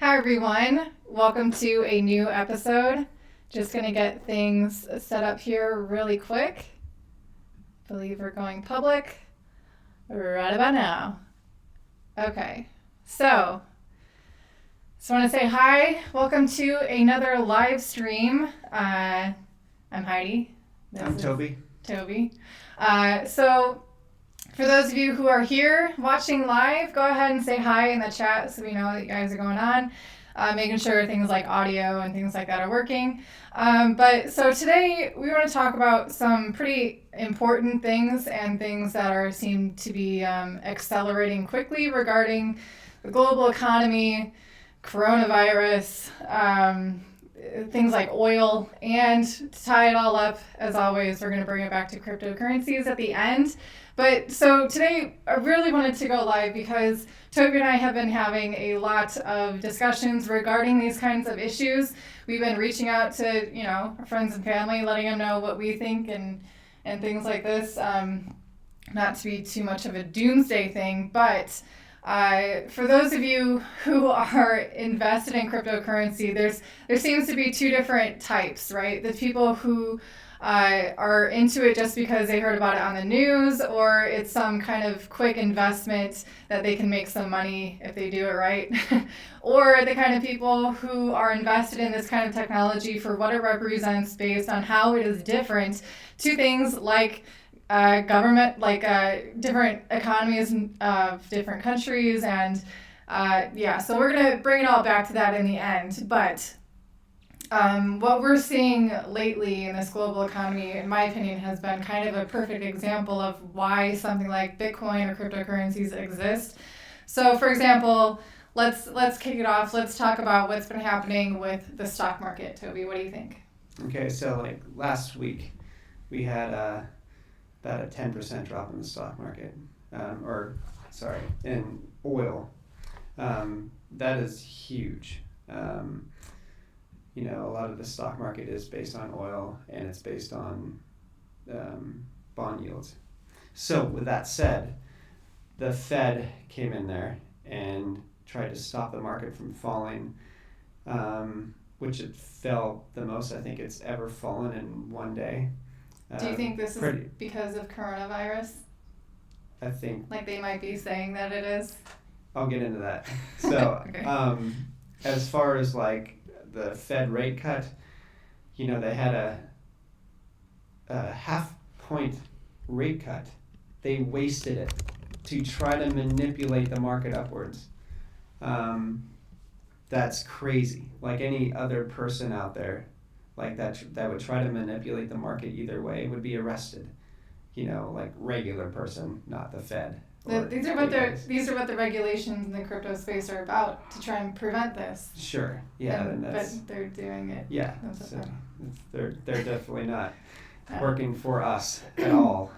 Hi, everyone. Welcome to a new episode. Just going to get things set up here really quick. I believe we're going public right about now. Okay, so just want to say hi. Welcome to another live stream. I'm Heidi. I'm Toby. Toby. So for those of you who are here watching live, go ahead and say hi in the chat so we know that you guys are going on. Making sure things like audio and things like that are working. But so today we want to talk about some pretty important things and things that seem to be accelerating quickly regarding the global economy, coronavirus, things like oil, and to tie it all up, as always, we're going to bring it back to cryptocurrencies at the end. But so today I really wanted to go live because Toby and I have been having a lot of discussions regarding these kinds of issues. We've been reaching out to, our friends and family, letting them know what we think and things like this. Not to be too much of a doomsday thing, but for those of you who are invested in cryptocurrency, there seems to be two different types, right? The people who are into it just because they heard about it on the news, or it's some kind of quick investment that they can make some money if they do it right. Or the kind of people who are invested in this kind of technology for what it represents based on how it is different to things like government, like different economies of different countries. And so we're going to bring it all back to that in the end. But what we're seeing lately in this global economy, in my opinion, has been kind of a perfect example of why something like Bitcoin or cryptocurrencies exist. So, for example, let's kick it off. Let's talk about what's been happening with the stock market. Toby, what do you think? Okay, so like last week, we had about a 10% drop in the stock market, in oil. That is huge. A lot of the stock market is based on oil, and it's based on bond yields. So with that said, the Fed came in there and tried to stop the market from falling, which it fell the most I think it's ever fallen in one day. Do you think this is because of coronavirus? I think... Like they might be saying that it is? I'll get into that. So, okay. As far as like the Fed rate cut, they had a half-point rate cut. They wasted it to try to manipulate the market upwards. That's crazy. Like any other person out there, like that would try to manipulate the market either way would be arrested. Like regular person, not the Fed. These are what the regulations in the crypto space are about, to try and prevent this. Sure. Yeah. But they're doing it. Yeah. So they're definitely not working for us at all.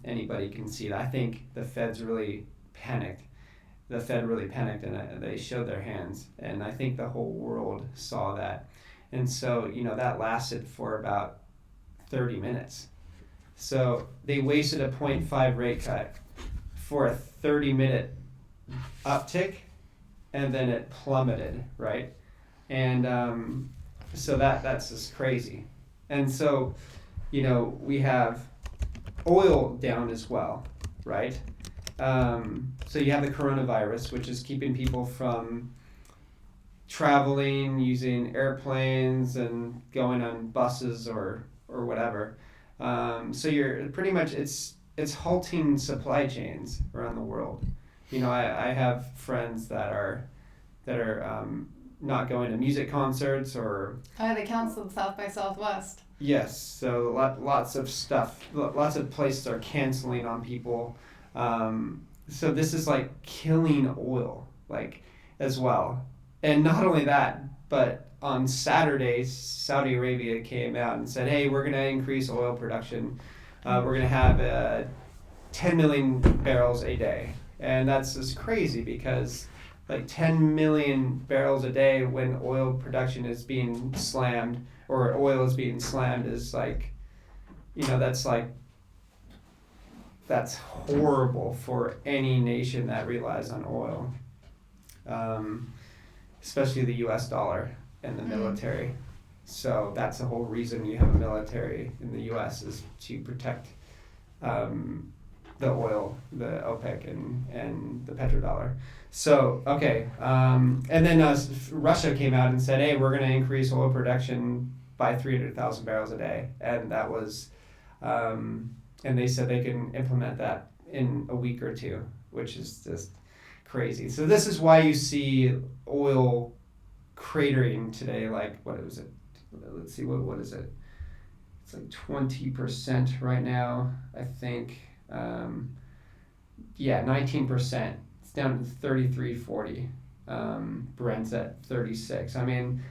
Anybody can see that. I think the Fed really panicked. And they showed their hands. And I think the whole world saw that. And so, that lasted for about 30 minutes. So they wasted a 0.5 rate cut for a 30-minute uptick, and then it plummeted, right? And so that's just crazy. And so, we have oil down as well, right? So you have the coronavirus, which is keeping people from traveling, using airplanes and going on buses or whatever. So you're pretty much, it's halting supply chains around the world. I have friends that are not going to music concerts or... they canceled South by Southwest. Yes, so lots of stuff, lots of places are canceling on people. So this is like killing oil, like, as well. And not only that, but on Saturday, Saudi Arabia came out and said, hey, we're going to increase oil production. We're going to have 10 million barrels a day. And that's just crazy because like 10 million barrels a day when oil production is being slammed, or oil is being slammed, is like, that's horrible for any nation that relies on oil. especially the U.S. dollar and the military. So that's the whole reason you have a military in the U.S. is to protect the oil, the OPEC and the petrodollar. So, okay. And then Russia came out and said, hey, we're going to increase oil production by 300,000 barrels a day. And that was, and they said they can implement that in a week or two, which is just crazy. So this is why you see oil cratering today. Like, what was it? Let's see, what is it? It's like 20% right now, I think. 19%. It's down to 33.40. Brent's at 36. I mean,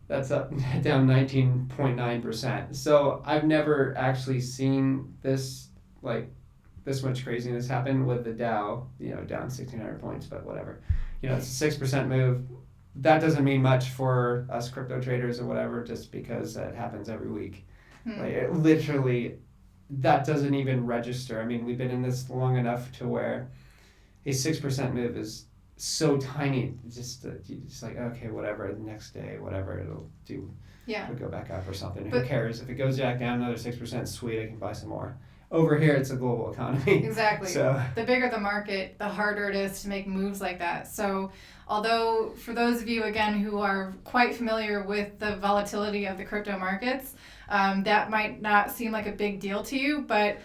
that's up down 19.9%. So I've never actually seen this much craziness happen with the Dow, down 1,600 points, but whatever. It's a 6% move. That doesn't mean much for us crypto traders or whatever, just because it happens every week. Like it literally, that doesn't even register. I mean, we've been in this long enough to where a 6% move is so tiny. Just like, okay, whatever. The next day, whatever it'll do. Yeah. It'll go back up or something. Who cares? If it goes back down another 6%, sweet, I can buy some more. Over here, it's a global economy. Exactly. So the bigger the market, the harder it is to make moves like that. So although for those of you, again, who are quite familiar with the volatility of the crypto markets, that might not seem like a big deal to you, but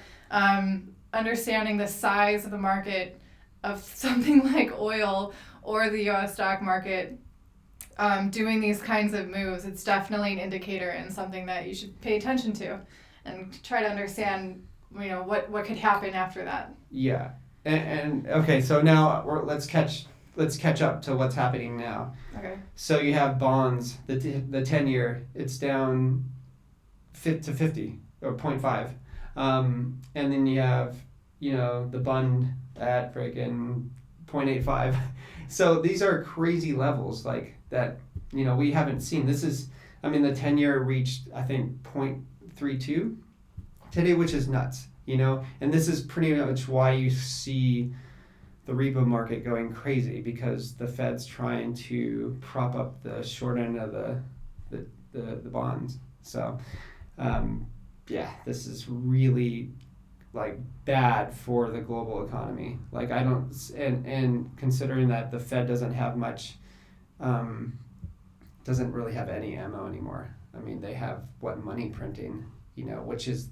understanding the size of the market of something like oil or the U.S. stock market, doing these kinds of moves, it's definitely an indicator and something that you should pay attention to and try to understand what could happen after that. Yeah. And okay, so now let's catch up to what's happening now. Okay. So you have bonds, the 10-year, it's down to 50 or 0.5. And then you have, the bond at freaking 0.85. So these are crazy levels like that, we haven't seen. This is, the 10-year reached, I think, 0.32 today, which is nuts, and this is pretty much why you see the repo market going crazy, because the Fed's trying to prop up the short end of the bonds. So, this is really bad for the global economy. And considering that the Fed doesn't have much, doesn't really have any ammo anymore. They have money printing, which is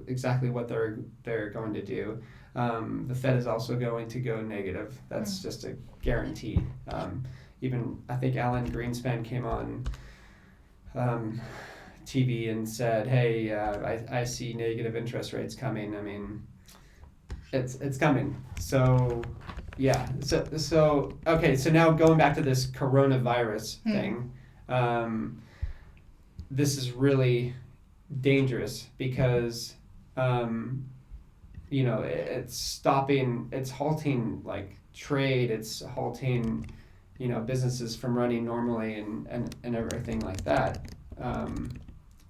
exactly what they're going to do. The Fed is also going to go negative. That's just a guarantee. Even I think Alan Greenspan came on TV and said, "Hey, I see negative interest rates coming." It's coming. So yeah. So okay. So now going back to this coronavirus thing, this is really dangerous because it's halting trade, it's halting businesses from running normally and everything like that,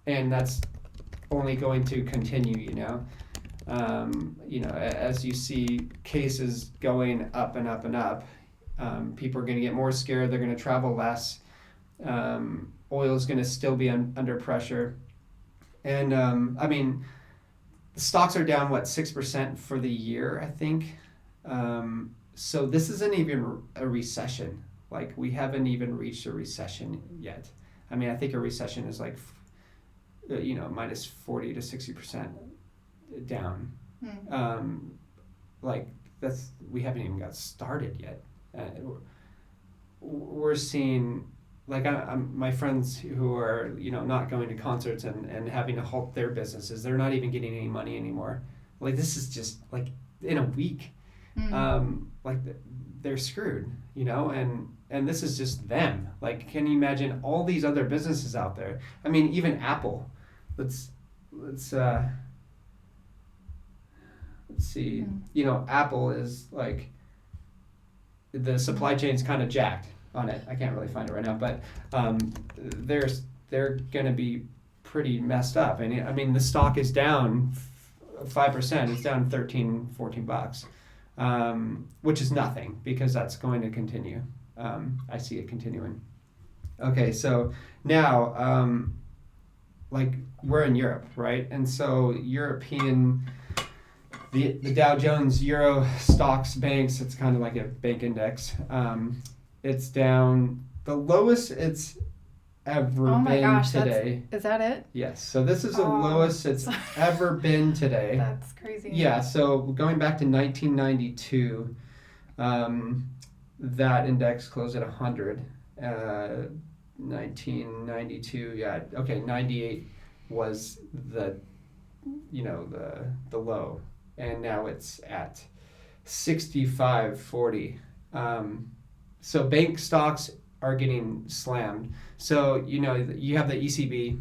and that's only going to continue. As you see cases going up and up and up, people are going to get more scared, they're going to travel less, oil is going to still be under pressure. And the stocks are down 6% for the year, I think. So this isn't even a recession. We haven't even reached a recession yet. I think a recession is minus 40 to 60% down. We haven't even got started yet. We're seeing. My friends who are, not going to concerts and having to halt their businesses, they're not even getting any money anymore. This is just, in a week, they're screwed, and this is just them. Can you imagine all these other businesses out there? Even Apple, let's see, Apple is, the supply chain's kind of jacked on it. I can't really find it right now, but they're going to be pretty messed up. And the stock is down 5%. It's down $13-14, which is nothing because that's going to continue. I see it continuing. Okay, so now, like we're in Europe, right? And so the Dow Jones Euro stocks banks, it's kind of like a bank index. It's down the lowest it's ever been today. Is that it? Yes. So this is the lowest it's ever been today. That's crazy. Yeah. So going back to 1992, that index closed at 100. 1992. Yeah. Okay. 98 was the low, and now it's at 65.40. So bank stocks are getting slammed. So you have the ECB,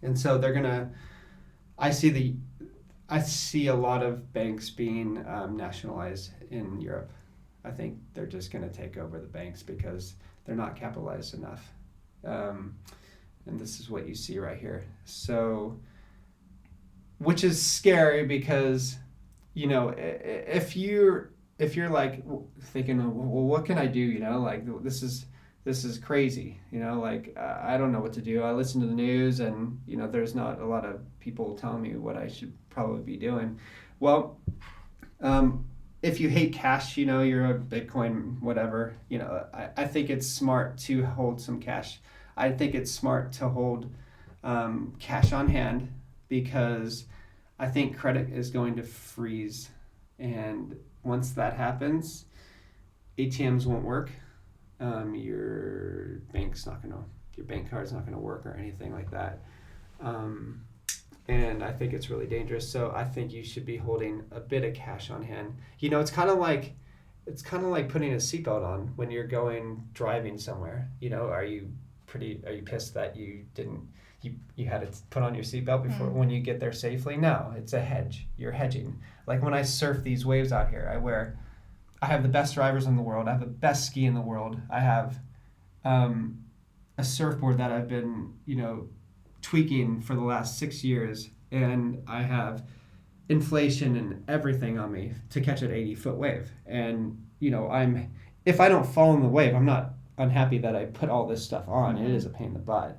and so they're gonna. I see a lot of banks being nationalized in Europe. I think they're just gonna take over the banks because they're not capitalized enough, and this is what you see right here. So, which is scary because, if you're like thinking, well, what can I do? Like this is crazy. I don't know what to do. I listen to the news, and there's not a lot of people telling me what I should probably be doing. Well, if you hate cash, you're a Bitcoin, whatever. I think it's smart to hold some cash. I think it's smart to hold cash on hand because I think credit is going to freeze, and once that happens, ATMs won't work. Your bank card's not gonna work or anything like that. And I think it's really dangerous. So I think you should be holding a bit of cash on hand. It's kind of like putting a seatbelt on when you're driving somewhere. Are you pissed that you had to put on your seatbelt before when you get there safely? No, it's a hedge. You're hedging. Like when I surf these waves out here, I have the best drivers in the world. I have the best ski in the world. I have a surfboard that I've been, tweaking for the last 6 years, and I have inflation and everything on me to catch an 80-foot wave. And if I don't fall in the wave, I'm not unhappy that I put all this stuff on. It is a pain in the butt,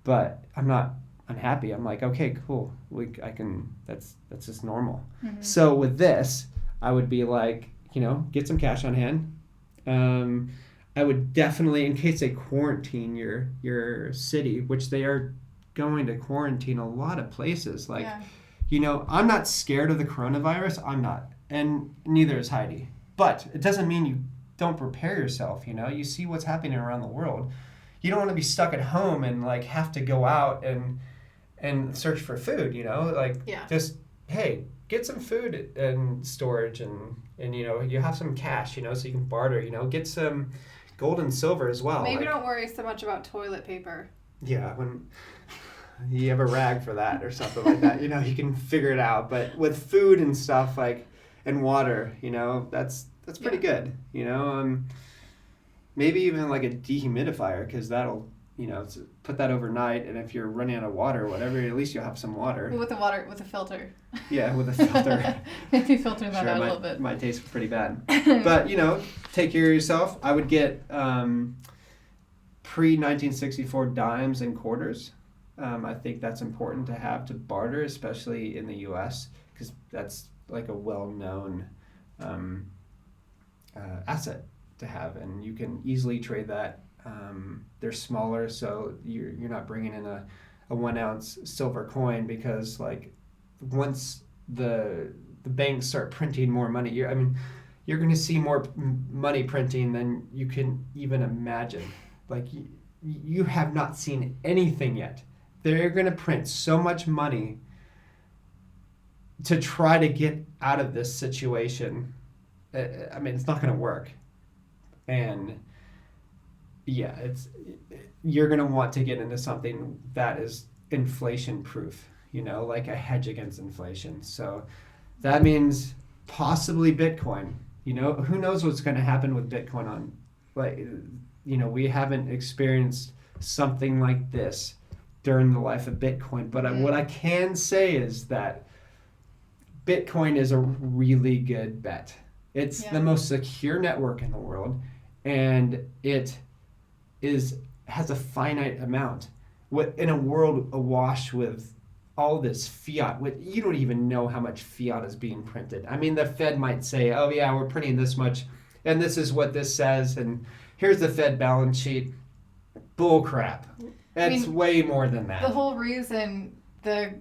but I'm not unhappy. I'm like, okay, cool. That's just normal. Mm-hmm. So with this, I would be like, get some cash on hand. I would definitely, in case they quarantine your city, which they are going to quarantine a lot of places. I'm not scared of the coronavirus. I'm not, and neither is Heidi. But it doesn't mean you don't prepare yourself. You see what's happening around the world. You don't want to be stuck at home and have to go out and search for food. Just hey, get some food and storage, and you have some cash. So you can barter. Get some gold and silver as well. Maybe don't worry so much about toilet paper. Yeah, when you have a rag for that or something like that, you can figure it out. But with food and stuff and water, that's pretty good. Maybe even like a dehumidifier, because that'll put that overnight, and if you're running out of water or whatever, at least you'll have some water. With a filter. Yeah, with a filter. Maybe filter that out a little bit. Might taste pretty bad. But, take care of yourself. I would get pre-1964 dimes and quarters. I think that's important to have to barter, especially in the U.S., because that's like a well-known asset to have, and you can easily trade that. They're smaller, so you're not bringing in a 1 ounce silver coin, because once the banks start printing more money, you're going to see more money printing than you can even imagine. You have not seen anything yet. They're going to print so much money to try to get out of this situation. It's not going to work. And yeah, you're going to want to get into something that is inflation proof, like a hedge against inflation. So that means possibly Bitcoin. Who knows what's going to happen with Bitcoin we haven't experienced something like this during the life of Bitcoin. But what I can say is that Bitcoin is a really good bet. It's the most secure network in the world. and it has a finite amount. In a world awash with all this fiat, you don't even know how much fiat is being printed. I mean, the Fed might say, oh yeah, we're printing this much, and this is what this says, and here's the Fed balance sheet. Bull crap. It's way more than that. The whole reason the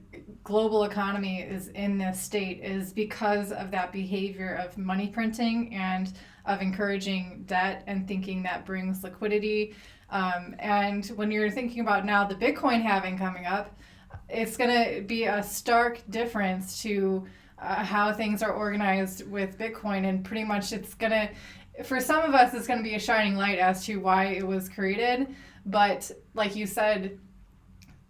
global economy is in this state is because of that behavior of money printing and of encouraging debt and thinking that brings liquidity. And when you're thinking about now the Bitcoin halving coming up, it's going to be a stark difference to how things are organized with Bitcoin. And pretty much it's going to, for some of us, it's going to be a shining light as to why it was created. But like you said,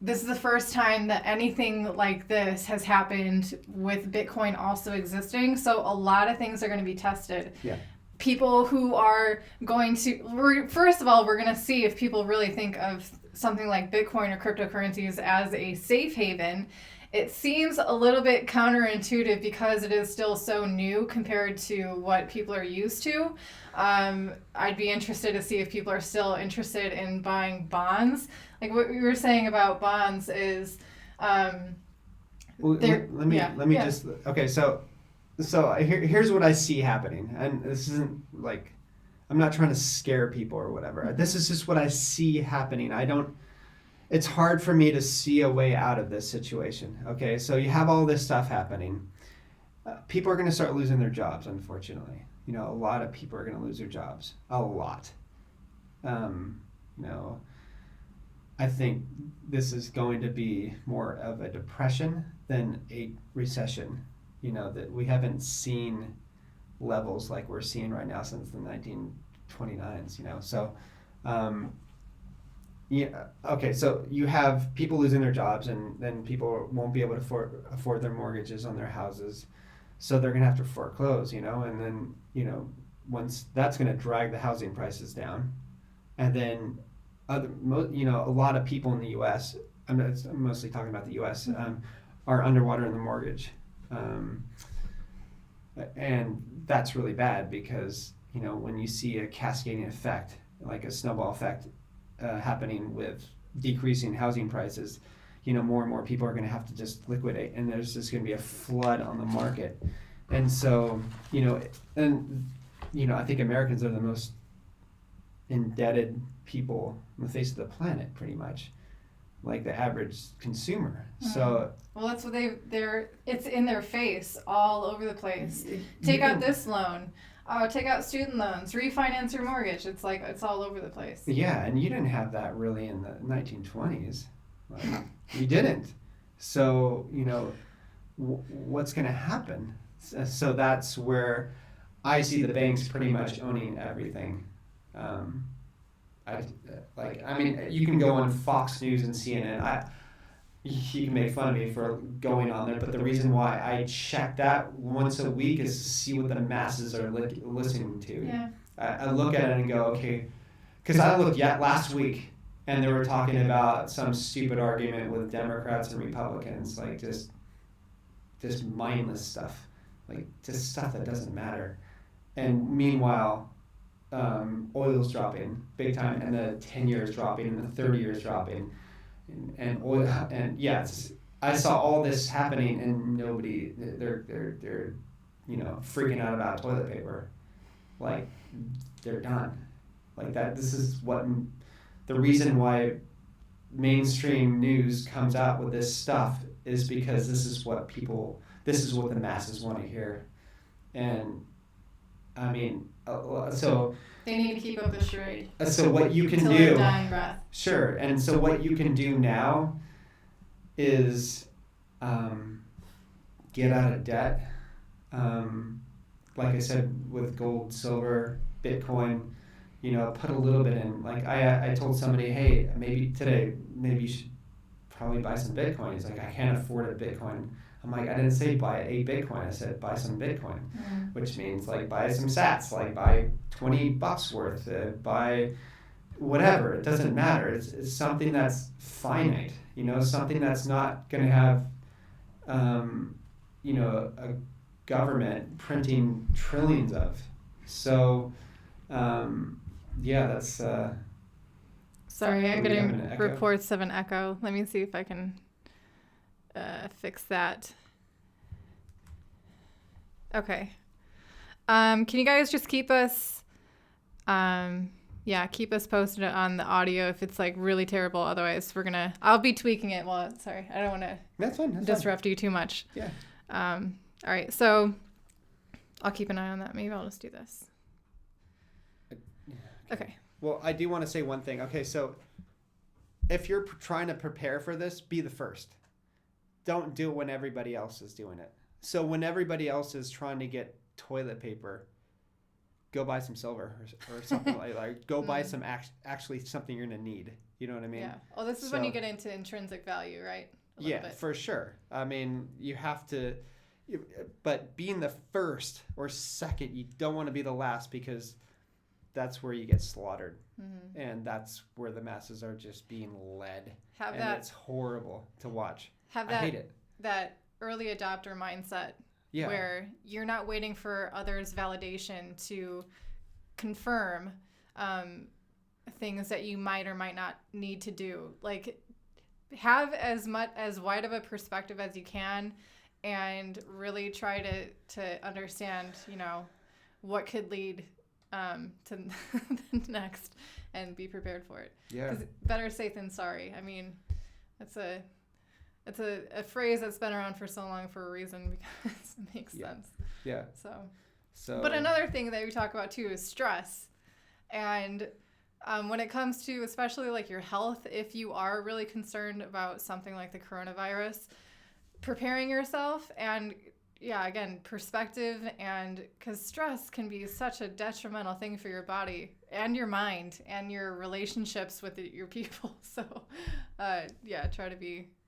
this is the first time that anything like this has happened with Bitcoin also existing. So a lot of things are going to be tested. Yeah. People who are going to, first of all, we're going to see if people really think of something like Bitcoin or cryptocurrencies as a safe haven. It seems a little bit counterintuitive because it is still so new compared to what people are used to. I'd be interested to see if people are still interested in buying bonds. Like what we were saying about bonds is, here's what I see happening, and this isn't like, I'm not trying to scare people or whatever. This is just what I see happening. It's hard for me to see a way out of this situation. Okay, so you have all this stuff happening. People are going to start losing their jobs, unfortunately. A lot of people are going to lose their jobs. A lot. I think this is going to be more of a depression than a recession. That we haven't seen levels like we're seeing right now since the 1929s. So so you have people losing their jobs, and then people won't be able to afford their mortgages on their houses, so they're going to have to foreclose, and then once that's going to drag the housing prices down, and then a lot of people in the U.S. I'm mostly talking about the U.S. Are underwater in the mortgage. And that's really bad because, when you see a cascading effect, like a snowball effect happening with decreasing housing prices, more and more people are going to have to just liquidate, and there's just going to be a flood on the market. And so, I think Americans are the most indebted people on the face of the planet, pretty much. Like the average consumer. So well, that's what it's in their face all over the place. Take out this loan, take out student loans, refinance your mortgage. It's like it's all over the place. Yeah, and you didn't have that really in the 1920s. You didn't. So what's going to happen? So that's where I see the banks pretty much owning everything. You can go on Fox News and CNN. You can make fun of me for going on there, but the reason why I check that once a week is to see what the masses are listening to. Yeah. I look at it and go, okay, because I looked last week and they were talking about some stupid argument with Democrats and Republicans, like just mindless stuff, like just stuff that doesn't matter. And meanwhile, oil's dropping big time, and the 10 years dropping, and the 30 years dropping, and oil, and yes, I saw all this happening, and nobody, they're freaking out about toilet paper, like they're done, like that. This is what the reason why mainstream news comes out with this stuff is because this is what the masses want to hear, and I mean, so they need to keep up the charade. So what you can do, dying breath. Sure, and so what you can do now is get out of debt. Like I said, with gold, silver, Bitcoin, put a little bit in. Like I told somebody, hey, maybe you should probably buy some Bitcoin. He's like, I can't afford a Bitcoin. I'm like, I didn't say buy a Bitcoin. I said buy some Bitcoin, which means like buy some sats, like buy $20 worth, buy whatever. It doesn't matter. It's something that's finite, something that's not going to have, a government printing trillions of. So Yeah, that's. Sorry, I'm Do we have getting an echo? reports of an echo. Let me see if I can fix that. Okay. Can you guys just keep us, keep us posted on the audio if it's like really terrible. Otherwise, I'll be tweaking it sorry, I don't want to That's fine. disrupt you too much. Yeah. All right, so I'll keep an eye on that. Maybe I'll just do this. Okay. Well, I do want to say one thing. Okay, so if you're trying to prepare for this, be the first. Don't do it when everybody else is doing it. So when everybody else is trying to get toilet paper, go buy some silver or something like that. Go buy some actually something you're going to need. You know what I mean? Yeah. Oh, this is when you get into intrinsic value, right? Yeah, for sure. I mean, you have to, but being the first or second, you don't want to be the last because that's where you get slaughtered. Mm-hmm. And that's where the masses are just being led. It's horrible to watch. I hate it. That early adopter mindset where you're not waiting for others' validation to confirm things that you might or might not need to do. Like, have as wide of a perspective as you can and really try to understand, what could lead to the next and be prepared for it. Yeah. 'Cause better safe than sorry. I mean, it's a phrase that's been around for so long for a reason because it makes sense. Yeah. So. But another thing that we talk about too is stress, and when it comes to especially like your health, if you are really concerned about something like the coronavirus, preparing yourself and again, perspective, and because stress can be such a detrimental thing for your body and your mind and your relationships with your people. So,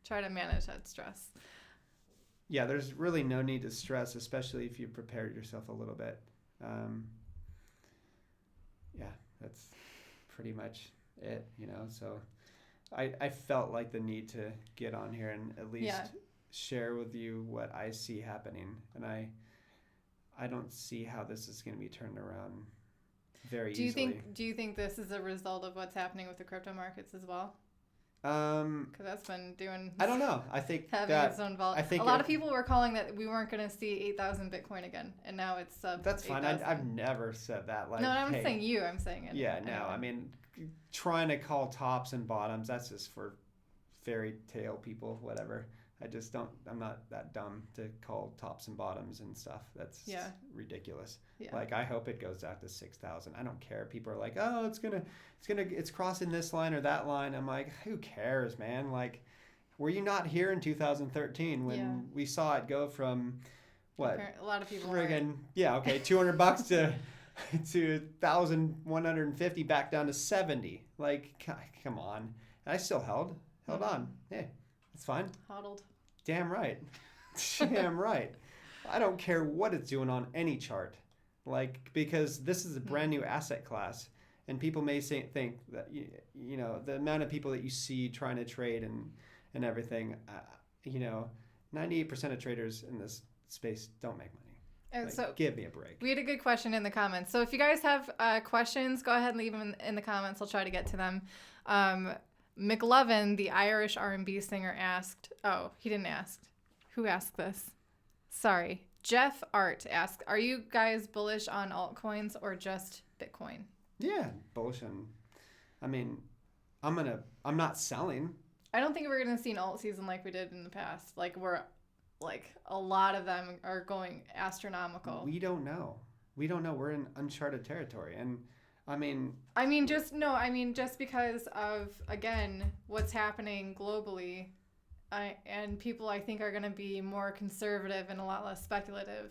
try to manage that stress. Yeah, there's really no need to stress, especially if you prepared yourself a little bit. That's pretty much it, So I felt like the need to get on here and at least share with you what I see happening. And I don't see how this is going to be turned around very easily. Do you think this is a result of what's happening with the crypto markets as well? Because that's been doing. I don't know. I think having its own vol. I think a lot of people were calling that we weren't going to see 8,000 Bitcoin again, and now it's sub. That's fine. I've never said that. Like, no, I'm saying you. I'm saying it. Yeah, no. I mean, trying to call tops and bottoms. That's just for fairy tale people. Whatever. I'm not that dumb to call tops and bottoms and stuff. That's ridiculous. Yeah. Like, I hope it goes out to 6,000. I don't care. People are like, oh, it's crossing this line or that line. I'm like, who cares, man? Like, were you not here in 2013 when we saw it go from what? A lot of people. Friggin' $200 to 1,150 back down to 70. Like, come on. And I still held on. Hey, it's fine. Hodled. Damn right. Damn right. I don't care what it's doing on any chart. Like, because this is a brand new asset class, and people may think that, the amount of people that you see trying to trade and everything, 98% of traders in this space don't make money. So give me a break. We had a good question in the comments. So if you guys have questions, go ahead and leave them in the comments. I'll try to get to them. McLovin, the Irish R&B singer, asked... Oh, he didn't ask. Who asked this? Sorry. Jeff Art asked, are you guys bullish on altcoins or just Bitcoin? Yeah, bullish on... I mean, I'm not selling. I don't think we're going to see an alt season like we did in the past. Like, a lot of them are going astronomical. We don't know. We're in uncharted territory. And... just because of, again, what's happening globally, and people, I think, are going to be more conservative and a lot less speculative.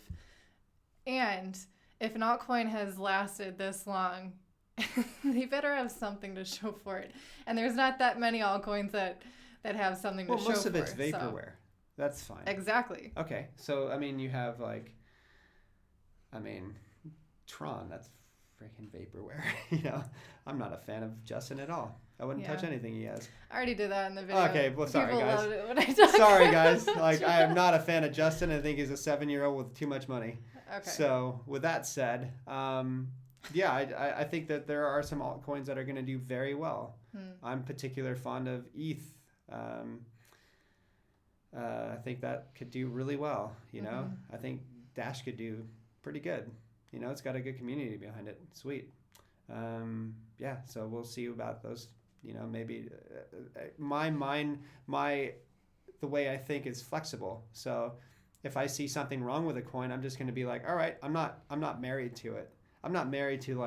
And if an altcoin has lasted this long, they better have something to show for it. And there's not that many altcoins that have something to show for it. Well, most of it's vaporware. So. That's fine. Exactly. Okay. So, you have, Tron, that's freaking vaporware. I'm not a fan of Justin at all. I wouldn't touch anything he has. I already did that in the video. Okay, well, sorry, people guys. Loved it when I talked sorry, guys. I am not a fan of Justin. I think he's a 7-year-old with too much money. Okay. So, with that said, Yeah, I think that there are some altcoins that are going to do very well. I'm particularly fond of ETH. I think that could do really well. I think Dash could do pretty good. It's got a good community behind it. Sweet. Yeah, so we'll see about those. Maybe the way I think is flexible. So if I see something wrong with a coin, I'm just going to be like, all right, I'm not married to it. I'm not married to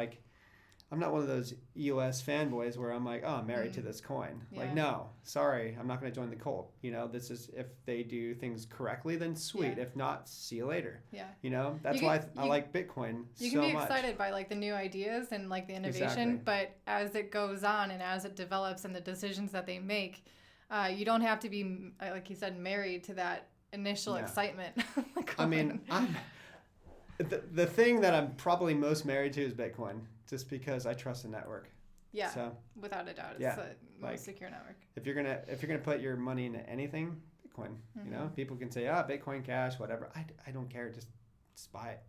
I'm not one of those EOS fanboys where I'm like, oh, I'm married to this coin. Yeah. Like, no, sorry, I'm not going to join the cult. This is, if they do things correctly, then sweet. Yeah. If not, see you later. Yeah. That's why I like Bitcoin so much. You can be excited by the new ideas and the innovation, but as it goes on and as it develops and the decisions that they make, you don't have to be, like you said, married to that initial excitement. The thing that I'm probably most married to is Bitcoin, just because I trust the network. Yeah, so, without a doubt, it's the most secure network. If you're gonna put your money into anything, Bitcoin. People can say, Bitcoin Cash, whatever. I don't care. Just buy it.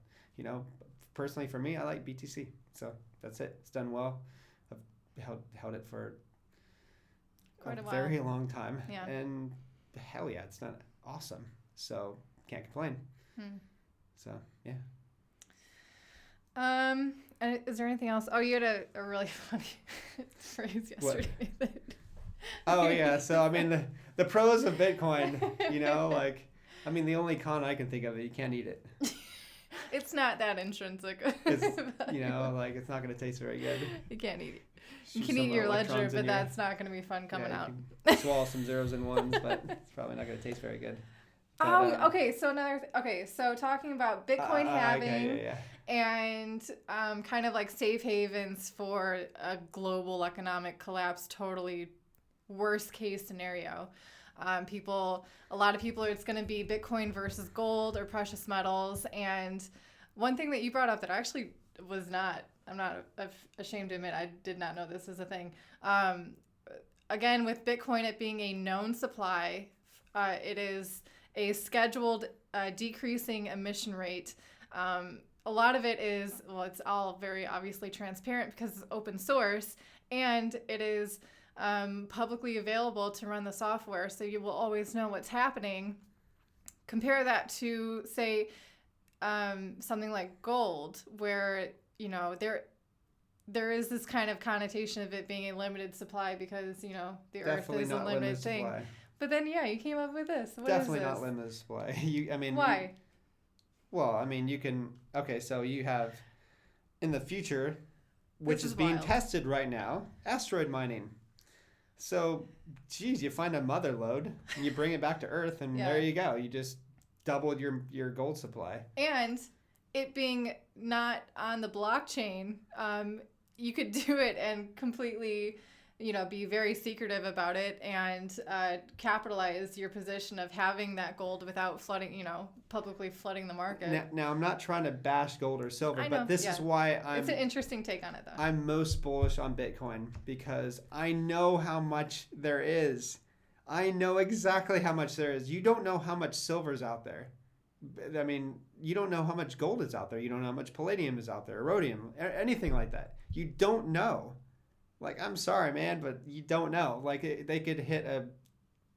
Personally, for me, I like BTC. So that's it. It's done well. I've held it for quite a while. Very long time. Yeah. And hell yeah, it's done awesome. So can't complain. So yeah. Is there anything else? Oh, you had a really funny phrase yesterday. Oh yeah. So the pros of Bitcoin, the only con I can think of is you can't eat it. It's not that intrinsic. It's it's not going to taste very good. You can't eat it. You can eat your ledger, but that's not going to be fun coming out. You can swallow some zeros and ones, but it's probably not going to taste very good. But, okay. So talking about Bitcoin halving and kind of safe havens for a global economic collapse, totally worst case scenario. A lot of people, it's going to be Bitcoin versus gold or precious metals. And one thing that you brought up that I actually I'm not ashamed to admit, I did not know this was a thing. Again, with Bitcoin, it being a known supply, it is a scheduled decreasing emission rate. A lot of it is, it's all very obviously transparent because it's open source, and it is publicly available to run the software, so you will always know what's happening. Compare that to, say, something like gold, where there is this kind of connotation of it being a limited supply because the Definitely Earth is a limited thing. Supply. But then you came up with this. What Definitely is this? not limited supply. Why? You can. Okay, so you have in the future, which is being wild. tested right now, asteroid mining. So, geez, you find a mother lode and you bring it back to Earth, and there you go. You just doubled your gold supply. And it being not on the blockchain, you could do it and completely, be very secretive about it and capitalize your position of having that gold without flooding, publicly flooding the market. Now I'm not trying to bash gold or silver, but this is why it's an interesting take on it, though. I'm most bullish on Bitcoin because I know how much there is. I know exactly how much there is. You don't know how much silver's out there. You don't know how much gold is out there. You don't know how much palladium is out there, rhodium, anything like that. You don't know. I'm sorry, man, but you don't know. They could hit a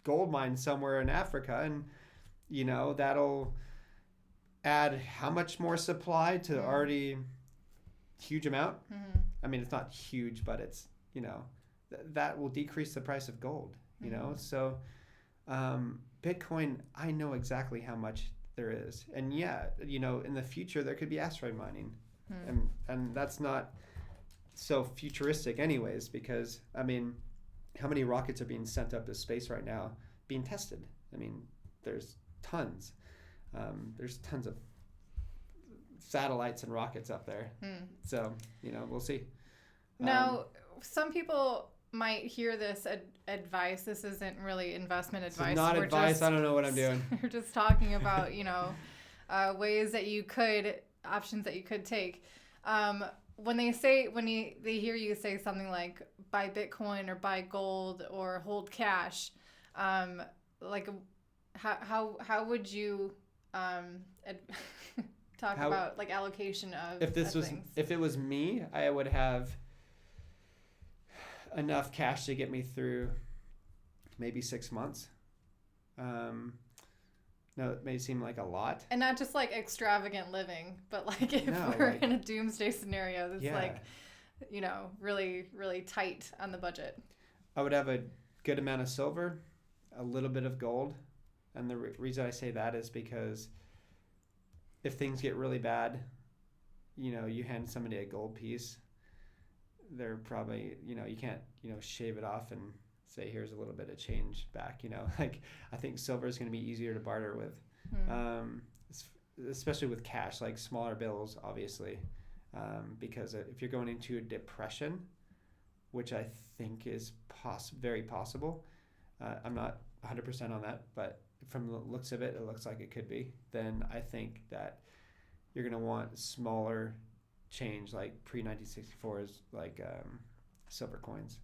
gold mine somewhere in Africa, and, that'll add how much more supply to already huge amount. Mm-hmm. It's not huge, but it's, that will decrease the price of gold, So Bitcoin, I know exactly how much there is. And in the future, there could be asteroid mining. And that's not so futuristic anyways, because how many rockets are being sent up to space right now being tested? There's tons of satellites and rockets up there. So we'll see. Now, some people might hear this advice. This isn't really investment advice. It's not advice. I don't know what I'm doing. We're just talking about ways that options that you could take. When they hear you say something like buy Bitcoin or buy gold or hold cash, how would you talk about like allocation of things. If it was me, I would have enough cash to get me through maybe 6 months. No, it may seem like a lot. And not just like extravagant living, but like if we're in a doomsday scenario that's like, you know, really, really tight on the budget. I would have a good amount of silver, a little bit of gold. And the reason I say that is because if things get really bad, you know, you hand somebody a gold piece, they're probably, you know, you can't, you know, shave it off and say, here's a little bit of change back, you know. Like, I think silver is going to be easier to barter with, especially with cash, like smaller bills, obviously, because if you're going into a depression, which I think is very possible, I'm not 100% on that, but from the looks of it, it looks like it could be, then I think that you're going to want smaller change, like pre-1964's, like silver coins.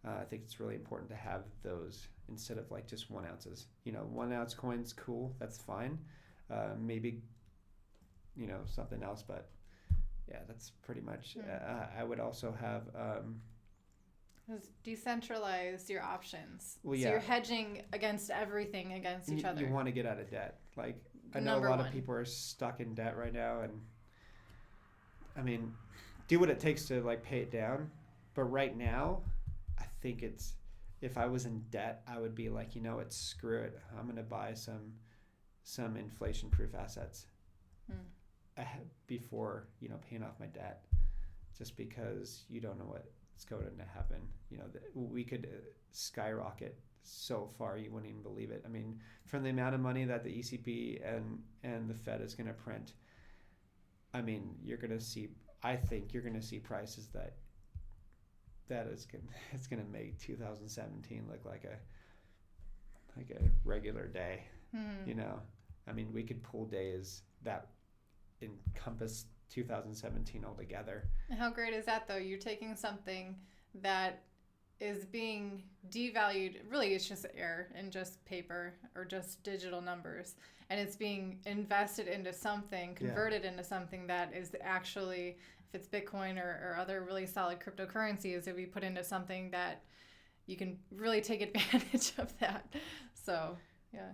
I think it's really important to have those instead of like just 1 ounces. You know, 1 ounce coins, cool, that's fine. Maybe, you know, something else, but yeah, that's pretty much. I would also have. Decentralize your options. Well, so you're hedging against everything against each other. You want to get out of debt. Like, I know a lot of people are stuck in debt right now, and I mean, do what it takes to like pay it down. But right now, I think if I was in debt, I would be like, you know what, screw it. I'm going to buy some inflation-proof assets before, you know, paying off my debt, just because you don't know what's going to happen. You know, we could skyrocket so far you wouldn't even believe it. I mean, from the amount of money that the ECB and the Fed is going to print, I mean, I think you're going to see prices it's going to make 2017 look like a regular day. You know, I mean, we could pull days that encompass 2017 altogether. And how great is that, though? You're taking something that is being devalued. Really, it's just air and just paper or just digital numbers, and it's being invested into something, converted into something that is actually, if it's Bitcoin or other really solid cryptocurrencies, if we put into something that you can really take advantage of that. So yeah.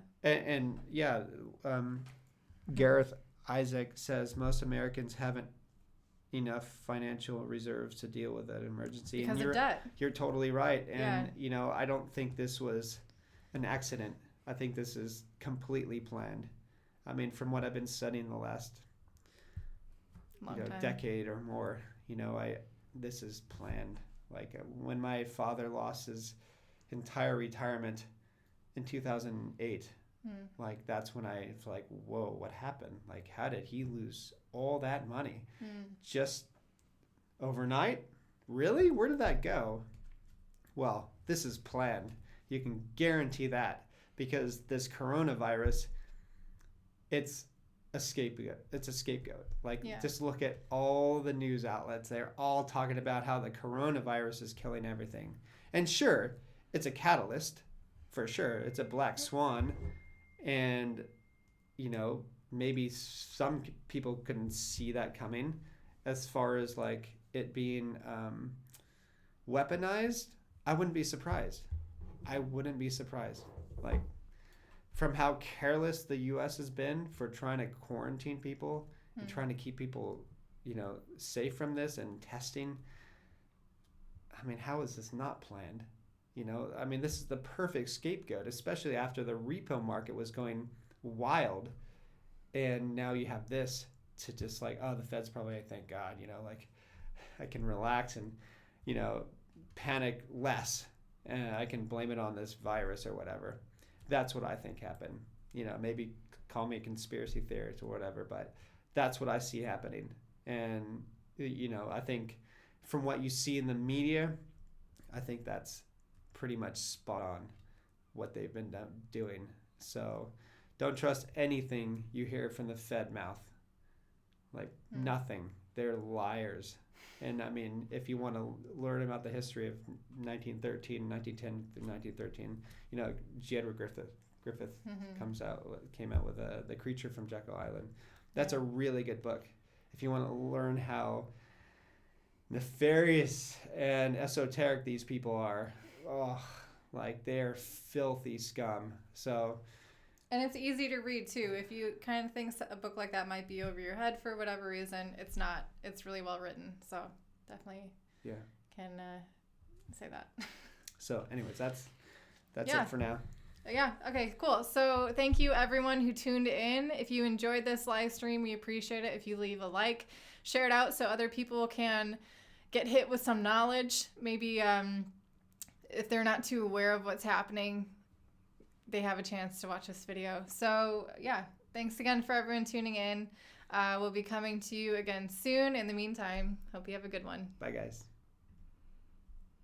Gareth Isaac says most Americans haven't enough financial reserves to deal with an emergency. Because of debt. You're totally right. And, you know, I don't think this was an accident. I think this is completely planned. I mean, from what I've been studying the last decade or more, you know, this is planned. Like when my father lost his entire retirement in 2008, like that's when I was like, whoa, what happened? Like, how did he lose all that money just overnight? Really? Where did that go? Well, this is planned. You can guarantee that, because this coronavirus, it's a scapegoat. It's a scapegoat. Just look at all the news outlets. They're all talking about how the coronavirus is killing everything. And sure, it's a catalyst, for sure. It's a black swan. And, you know, maybe some people couldn't see that coming. As far as like it being weaponized, I wouldn't be surprised. Like, from how careless the U.S. has been for trying to quarantine people and trying to keep people, you know, safe from this and testing. I mean, how is this not planned? You know, I mean, this is the perfect scapegoat, especially after the repo market was going wild. And now you have this to just like, oh, the Fed's probably, thank God, you know, like I can relax and, you know, panic less. And I can blame it on this virus or whatever. That's what I think happened. You know, maybe call me a conspiracy theorist or whatever, but that's what I see happening. And, you know, I think from what you see in the media, I think that's pretty much spot on what they've been doing. So don't trust anything you hear from the Fed mouth. Like nothing. They're liars. And I mean, if you want to learn about the history of 1910 through 1913, you know, J. Edward Griffith came out with The Creature from Jekyll Island. That's a really good book. If you want to learn how nefarious and esoteric these people are, like they're filthy scum. So, and it's easy to read too. If you kind of think a book like that might be over your head for whatever reason, it's not. It's really well written. So definitely can say that. So anyways, that's it for now. Yeah. Okay, cool. So thank you everyone who tuned in. If you enjoyed this live stream, we appreciate it. If you leave a like, share it out so other people can get hit with some knowledge. Maybe if they're not too aware of what's happening, they have a chance to watch this video. So yeah, thanks again for everyone tuning in. We'll be coming to you again soon. In the meantime, hope you have a good one. Bye guys.